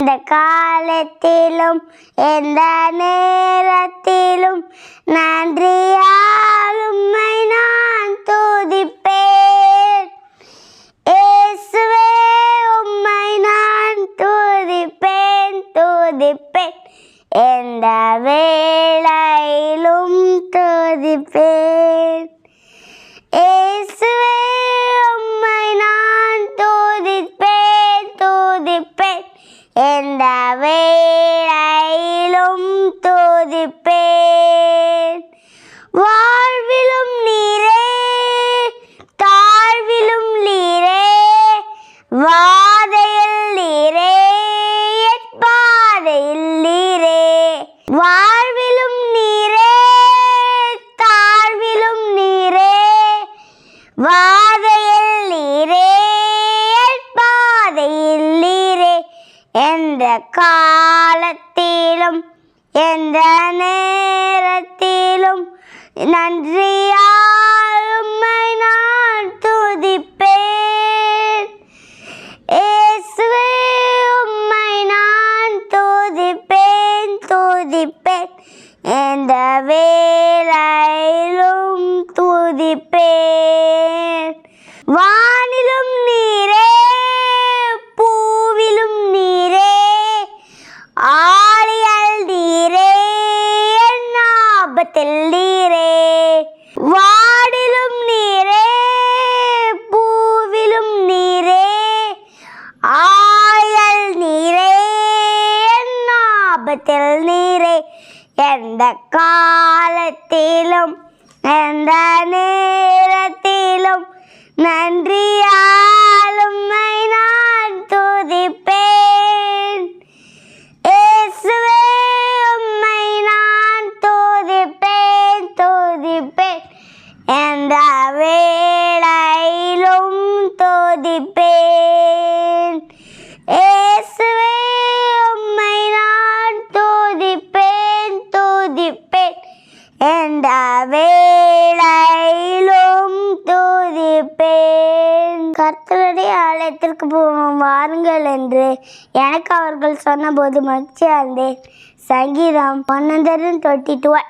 இந்த காலத்திலும் எந்த நேரத்திலும் நன்றியால் உம்மை நான் துதிப்பேன். இயேசுவே உம்மை நான் துதிப்பேன் துதிப்பேன், எந்த வேளையிலும் துதிப்பேன். இயேசுவே உம்மை நான் துதிப்பேன் துதிப்பேன், எந்த வேளையிலும் துதிப்பேன். வாழ்விலும் நீரே தாழ்விலும் நீரே, வாதையில் நீரே என் பாதையில் நீரே. வாழ்விலும் நீரே தாழ்விலும் நீரே, வாதையில் நீரே என் பாதையில் நீரே. எந்த காலத்திலும் எந்த நேரத்திலும் நன்றியால் உம்மை நான் துதிப்பேன். இயேசுவே உம்மை நான் துதிப்பேன் துதிப்பேன், எந்த வேளையிலும் துதிப்பேன். வானிலும் நீரே பூவிலும் நீரே, ஆழியால் நீரே என் ஆபத்தில் நீரே. வானிலும் நீரே பூவிலும் நீரே, ஆழியால் நீரே என் ஆபத்தில் நீரே. எந்த காலத்திலும் எந்த நேரத்திலும் நன்றியால் உம்மை நான் துதிப்பேன். இயேசுவே உம்மை நான் துதிப்பேன் துதிப்பேன், எந்த வேளையிலும் துதிப்பேன். இயேசுவே உம்மை நான் துதிப்பேன் துதிப்பேன், எந்த வேளையிலும் துதிப்பேன். கர்த்தருடைய ஆலயத்திற்கு போவோம் வாருங்கள் என்று எனக்கு அவர்கள் சொன்னபோது மகிழ்ச்சியாக இருந்தேன். சங்கீதம் 122.